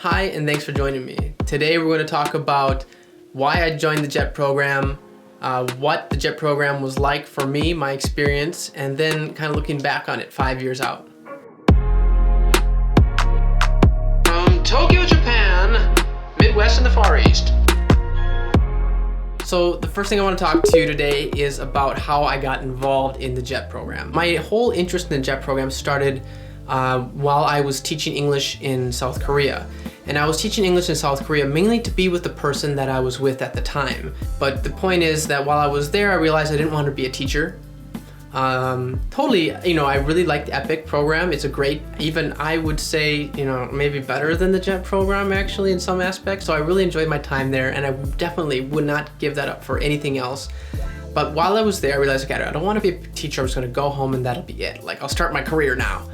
Hi, and thanks for joining me. Today we're going to talk about why I joined the JET program, what the JET program was like for me, my experience, and then kind of looking back on it 5 years out. From Tokyo, Japan, Midwest and the Far East. So the first thing I want to talk to you today is about how I got involved in the JET program. My whole interest in the JET program started while I was teaching English in South Korea. And I was teaching English in South Korea mainly to be with the person that I was with at the time. But the point is that while I was there, I realized I didn't want to be a teacher. I really like the EPIC program. It's a great, even I would say, maybe better than the JET program actually in some aspects. So I really enjoyed my time there, and I definitely would not give that up for anything else. But while I was there, I realized, okay, I don't want to be a teacher. I'm just going to go home and that'll be it. Like, I'll start my career now.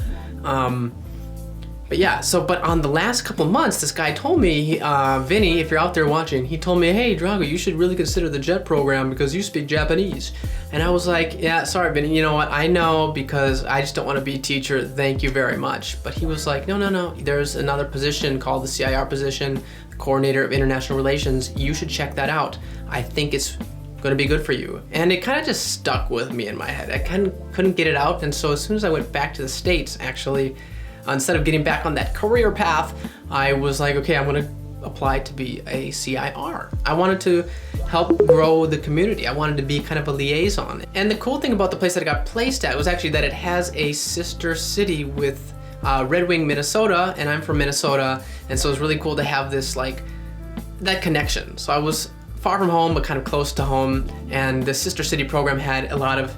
But on the last couple months, this guy told me, Vinny, if you're out there watching, he told me, hey, Drago, you should really consider the JET program because you speak Japanese. And I was like, yeah, sorry, Vinny, you know what? I know, because I just don't want to be a teacher. Thank you very much. But he was like, no. There's another position called the CIR position, the Coordinator of International Relations. You should check that out. I think it's going to be good for you. And it kind of just stuck with me in my head. I couldn't get it out. And so as soon as I went back to the States, actually, instead of getting back on that career path, I was like, okay, I'm going to apply to be a CIR. I wanted to help grow the community. I wanted to be kind of a liaison. And the cool thing about the place that I got placed at was actually that it has a sister city with Red Wing, Minnesota, and I'm from Minnesota. And so it was really cool to have this, that connection. So I was far from home, but kind of close to home. And the sister city program had a lot of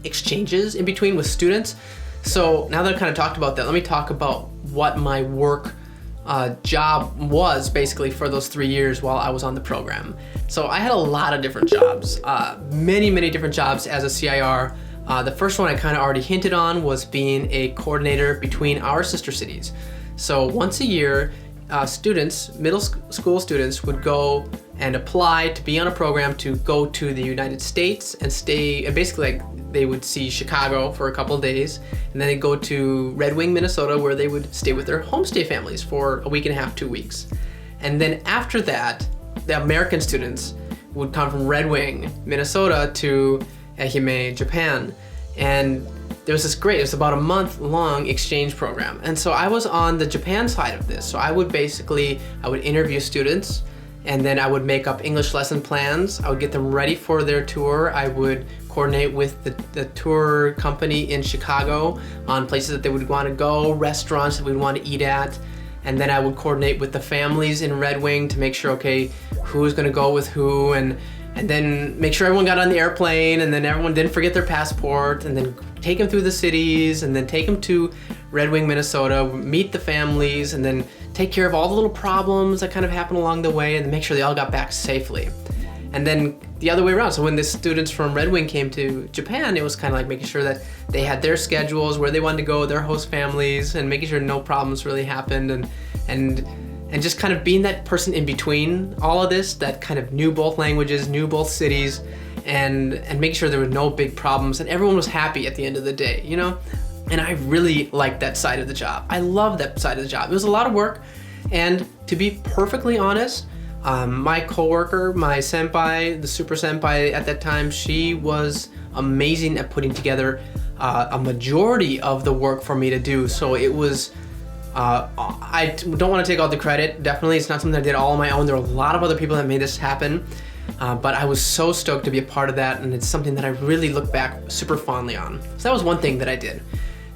exchanges in between with students. So now that I've kind of talked about that, let me talk about what my work job was basically for those 3 years while I was on the program. So I had a lot of different jobs, many different jobs as a CIR. The first one I kind of already hinted on was being a coordinator between our sister cities. So once a year, students, middle school students, would go and apply to be on a program to go to the United States and stay, basically they would see Chicago for a couple of days, and then they'd go to Red Wing, Minnesota, where they would stay with their homestay families for a week and a half, 2 weeks. And then after that, the American students would come from Red Wing, Minnesota to Ehime, Japan. And there was it was about a month-long exchange program. And so I was on the Japan side of this. So I would interview students, and then I would make up English lesson plans. I would get them ready for their tour. I would coordinate with the tour company in Chicago on places that they would want to go, restaurants that we'd want to eat at. And then I would coordinate with the families in Red Wing to make sure, okay, who's going to go with who, and then make sure everyone got on the airplane, and then everyone didn't forget their passport, and then take them through the cities, and then take them to Red Wing, Minnesota, meet the families, and then take care of all the little problems that kind of happened along the way, and make sure they all got back safely. And then the other way around. So when the students from Red Wing came to Japan, it was kind of like making sure that they had their schedules, where they wanted to go, their host families, and making sure no problems really happened, and just kind of being that person in between all of this, that kind of knew both languages, knew both cities, and making sure there were no big problems, and everyone was happy at the end of the day, And I really liked that side of the job. I love that side of the job. It was a lot of work, and to be perfectly honest, my coworker, my senpai, the super senpai at that time, she was amazing at putting together a majority of the work for me to do. So it was, I don't want to take all the credit. Definitely, it's not something I did all on my own. There were a lot of other people that made this happen. But I was so stoked to be a part of that, and it's something that I really look back super fondly on. So that was one thing that I did.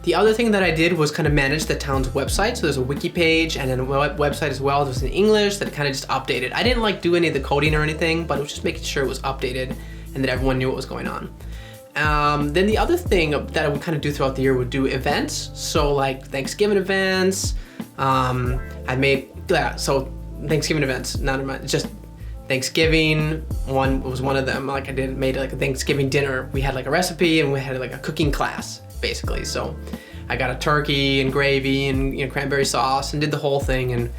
The other thing that I did was kind of manage the town's website. So there's a wiki page and then a website as well. It was in English that kind of just updated. I didn't do any of the coding or anything, but it was just making sure it was updated and that everyone knew what was going on. Then the other thing that I would kind of do throughout the year would do events. So like Thanksgiving events. Thanksgiving events, just Thanksgiving was one of them. I made a Thanksgiving dinner. We had a recipe, and we had a cooking class basically. So I got a turkey and gravy and cranberry sauce and did the whole thing. And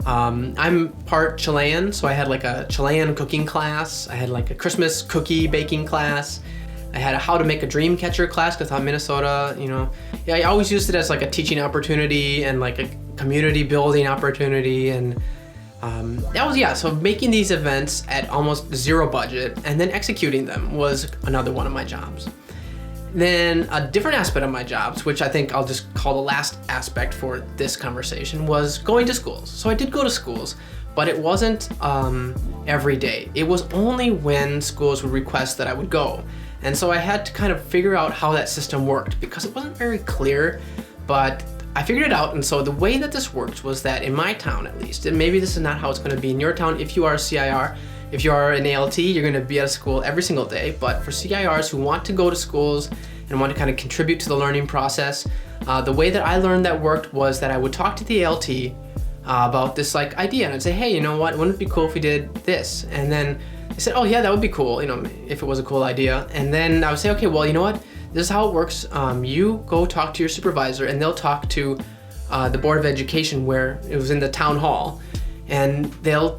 I'm part Chilean, so I had a Chilean cooking class. I had a Christmas cookie baking class. I had a how to make a dream catcher class because I thought Minnesota, I always used it as a teaching opportunity and community building opportunity, and that was, yeah, so making these events at almost zero budget and then executing them was another one of my jobs. Then a different aspect of my jobs, which I think I'll just call the last aspect for this conversation, was going to schools. So I did go to schools, but it wasn't every day. It was only when schools would request that I would go. And so I had to kind of figure out how that system worked because it wasn't very clear, but I figured it out. And so the way that this worked was that in my town, at least, and maybe this is not how it's going to be in your town if you are a CIR. If you are an ALT, you're going to be at a school every single day. But for CIRs who want to go to schools and want to kind of contribute to the learning process, the way that I learned that worked was that I would talk to the ALT about this like idea, and I'd say, hey, you know what? Wouldn't it be cool if we did this? And then they said, oh yeah, that would be cool. You know, if it was a cool idea. And then I would say, okay, well, you know what? This is how it works. You go talk to your supervisor, and they'll talk to the Board of Education, where it was in the town hall, and they'll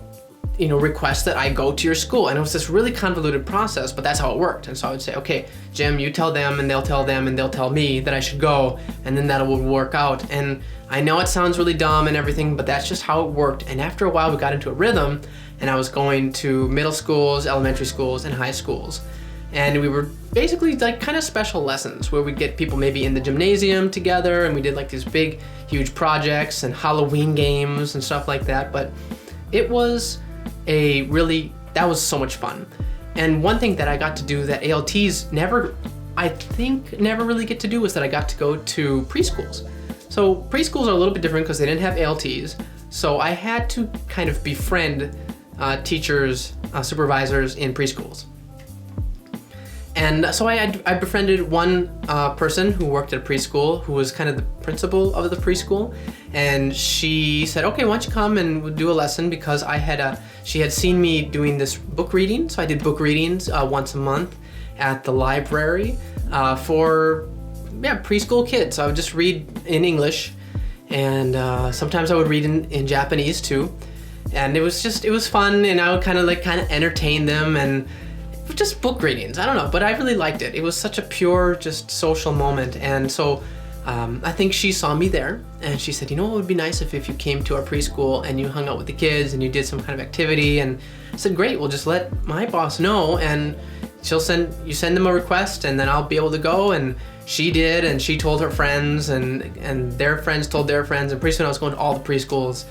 request that I go to your school. And it was this really convoluted process, but that's how it worked. And so I would say, okay, Jim, you tell them, and they'll tell them, and they'll tell me that I should go, and then that would work out. And I know it sounds really dumb and everything, but that's just how it worked. And after a while, we got into a rhythm, and I was going to middle schools, elementary schools, and high schools. And we were basically like kind of special lessons where we'd get people maybe in the gymnasium together, and we did like these big, huge projects and Halloween games and stuff like that. But it was that was so much fun. And one thing that I got to do that ALTs never really get to do was that I got to go to preschools. So preschools are a little bit different because they didn't have ALTs. So I had to kind of befriend teachers, supervisors in preschools. And so I befriended one person who worked at a preschool who was kind of the principal of the preschool, and she said, okay, why don't you come and we'll do a lesson, because she had seen me doing this book reading. So I did book readings once a month at the library for preschool kids. So I would just read in English, and sometimes I would read in Japanese too. And it was fun, and I would kind of entertain them, and just book readings. I don't know, but I really liked it. It was such a pure, just social moment. And so I think she saw me there, and she said, you know, it would be nice if you came to our preschool and you hung out with the kids and you did some kind of activity. And I said, great, well, just let my boss know, and you send them a request, and then I'll be able to go. And she did, and she told her friends, and their friends told their friends, and pretty soon I was going to all the preschools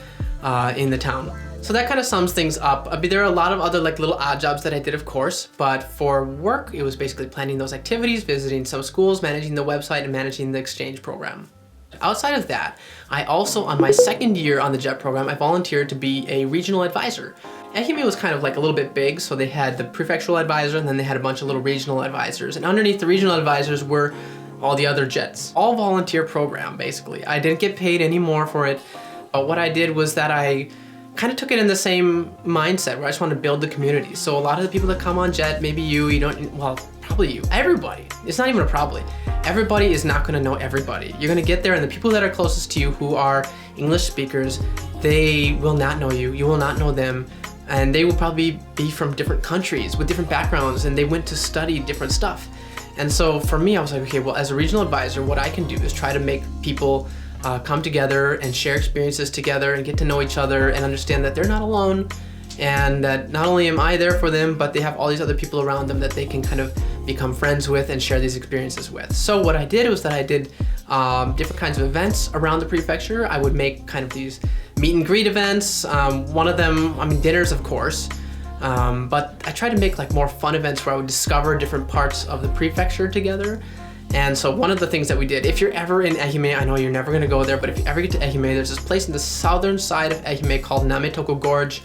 in the town. So that kind of sums things up. I mean, there are a lot of other little odd jobs that I did, of course, but for work, it was basically planning those activities, visiting some schools, managing the website, and managing the exchange program. Outside of that, I also, on my second year on the JET program, I volunteered to be a regional advisor. Ehime was kind of like a little bit big, so they had the prefectural advisor, and then they had a bunch of little regional advisors. And underneath the regional advisors were all the other JETs. All volunteer program, basically. I didn't get paid any more for it, but what I did was that I kind of took it in the same mindset where I just want to build the community. So a lot of the people that come on JET, maybe you don't, well, probably you, everybody. It's not even a probably. Everybody is not going to know everybody. You're going to get there, and the people that are closest to you who are English speakers, they will not know you. You will not know them. And they will probably be from different countries with different backgrounds, and they went to study different stuff. And so for me, I was like, okay, well, as a regional advisor, what I can do is try to make people come together and share experiences together and get to know each other and understand that they're not alone, and that not only am I there for them, but they have all these other people around them that they can kind of become friends with and share these experiences with. So what I did was that I did different kinds of events around the prefecture. I would make kind of these meet and greet events. One of them, dinners, of course, but I tried to make more fun events where I would discover different parts of the prefecture together. And so one of the things that we did, if you're ever in Ehime, I know you're never gonna go there, but if you ever get to Ehime, there's this place in the southern side of Ehime called Nametoko Gorge,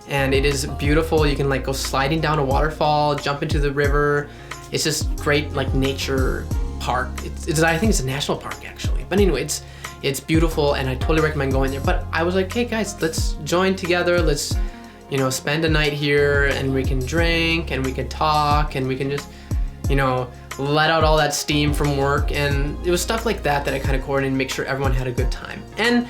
and it is beautiful. You can go sliding down a waterfall, jump into the river. It's just great nature park. I think it's a national park actually. But anyway, it's beautiful, and I totally recommend going there. But I was like, hey guys, let's join together. Let's spend a night here, and we can drink, and we can talk, and we can just let out all that steam from work. And it was stuff like that I kind of coordinated and make sure everyone had a good time. And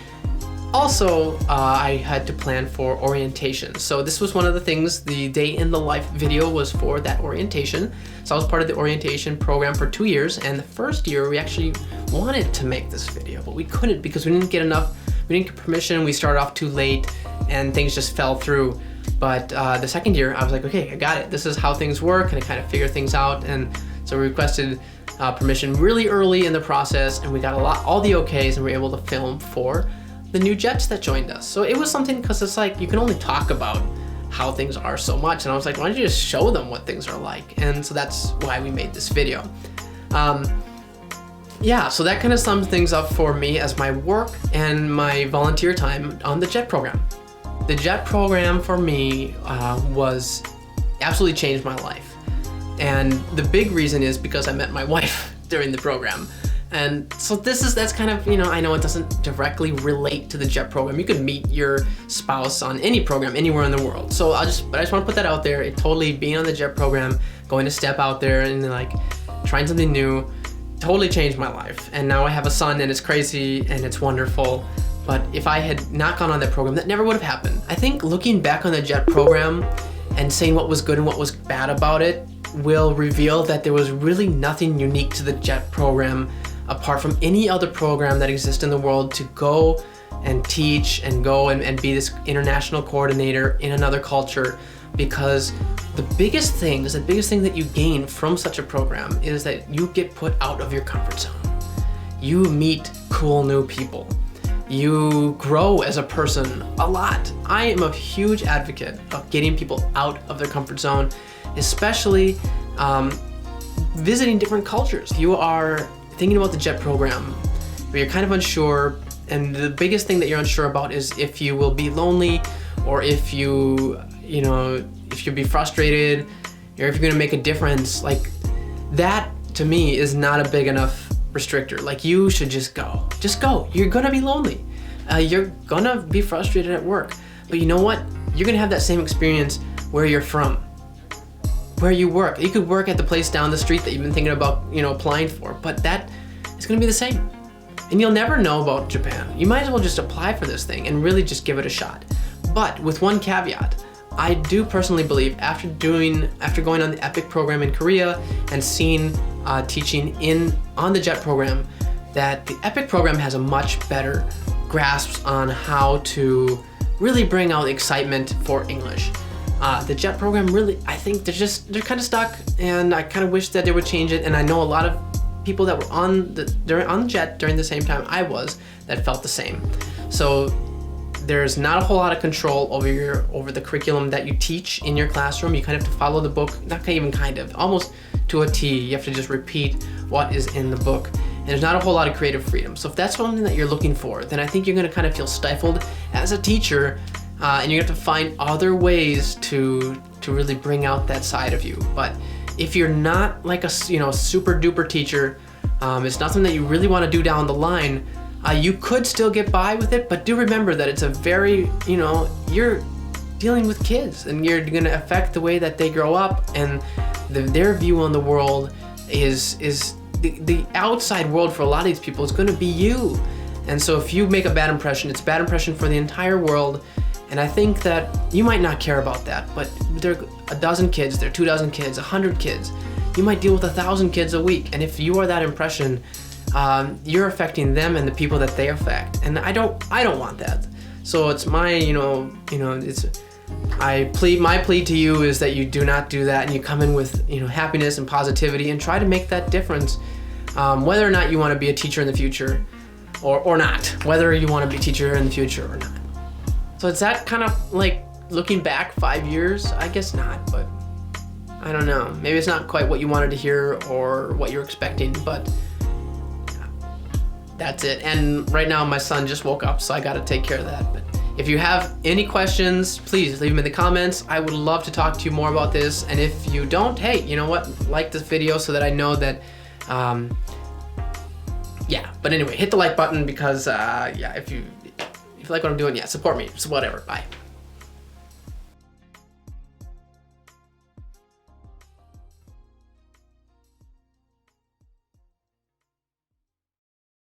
also, I had to plan for orientation. So this was one of the things, the day in the life video was for that orientation. So I was part of the orientation program for 2 years, and the first year we actually wanted to make this video, but we couldn't because we didn't get enough we didn't get permission. We started off too late and things just fell through. But the second year I was like, okay, I got it. This is how things work, and I kind of figured things out. And so we requested permission really early in the process, and we got all the okays, and we were able to film for the new jets that joined us. So it was something, because it's like you can only talk about how things are so much, and I was like, why don't you just show them what things are like? And so that's why we made this video. Yeah, so that kind of sums things up for me as my work and my volunteer time on the JET program. The JET program for me was absolutely changed my life. And the big reason is because I met my wife during the program. And so that's kind of, I know it doesn't directly relate to the JET program. You could meet your spouse on any program anywhere in the world. So I just want to put that out there. It totally, being on the JET program, going to step out there and like trying something new, totally changed my life. And now I have a son, and it's crazy and it's wonderful. But if I had not gone on that program, that never would have happened. I think looking back on the JET program and saying what was good and what was bad about it will reveal that there was really nothing unique to the JET program apart from any other program that exists in the world to go and teach and go and be this international coordinator in another culture. Because the biggest thing that you gain from such a program is that you get put out of your comfort zone. You meet cool new people. You grow as a person a lot. I am a huge advocate of getting people out of their comfort zone, especially visiting different cultures. You are thinking about the JET program, but you're kind of unsure, and the biggest thing that you're unsure about is if you will be lonely, or if you'll be frustrated, or if you're gonna make a difference. Like, that to me is not a big enough restrictor. Like, you should just go. You're gonna be lonely. You're gonna be frustrated at work, but you know what? You're gonna have that same experience where you're from, where you work. You could work at the place down the street that you've been thinking about, applying for, but that is gonna be the same. And you'll never know about Japan. You might as well just apply for this thing and really just give it a shot. But with one caveat, I do personally believe after going on the EPIC program in Korea and seeing teaching on the JET program, that the EPIC program has a much better grasp on how to really bring out excitement for English. The JET program really, I think they're kind of stuck, and I kind of wish that they would change it. And I know a lot of people that were on the JET during the same time I was that felt the same. So there's not a whole lot of control over the curriculum that you teach in your classroom. You kind of have to follow the book, almost to a T. You have to just repeat what is in the book. And there's not a whole lot of creative freedom. So if that's something that you're looking for, then I think you're gonna kind of feel stifled as a teacher, and you have to find other ways to really bring out that side of you. But if you're not like a super duper teacher, it's nothing that you really wanna do down the line, you could still get by with it, but do remember that it's a very, you're dealing with kids, and you're gonna affect the way that they grow up, and their view on the world is the outside world for a lot of these people is gonna be you. And so if you make a bad impression, it's a bad impression for the entire world. And I think that you might not care about that, but there are a dozen kids, there are 24 kids, 100 kids. You might deal with 1,000 kids a week, and if you are that impression, you're affecting them and the people that they affect, and I don't want that. So it's my, my plea to you is that you do not do that, and you come in with, happiness and positivity, and try to make that difference, whether or not you want to be a teacher in the future, or not, whether you want to be a teacher in the future or not. So it's that kind of like looking back 5 years, I guess not, but I don't know. Maybe it's not quite what you wanted to hear or what you're expecting, but that's it. And right now my son just woke up, so I gotta take care of that. But if you have any questions, please leave them in the comments. I would love to talk to you more about this. And if you don't, hey, you know what? Like this video so that I know that, yeah. But anyway, hit the like button because, if you like what I'm doing, support me. So whatever, bye.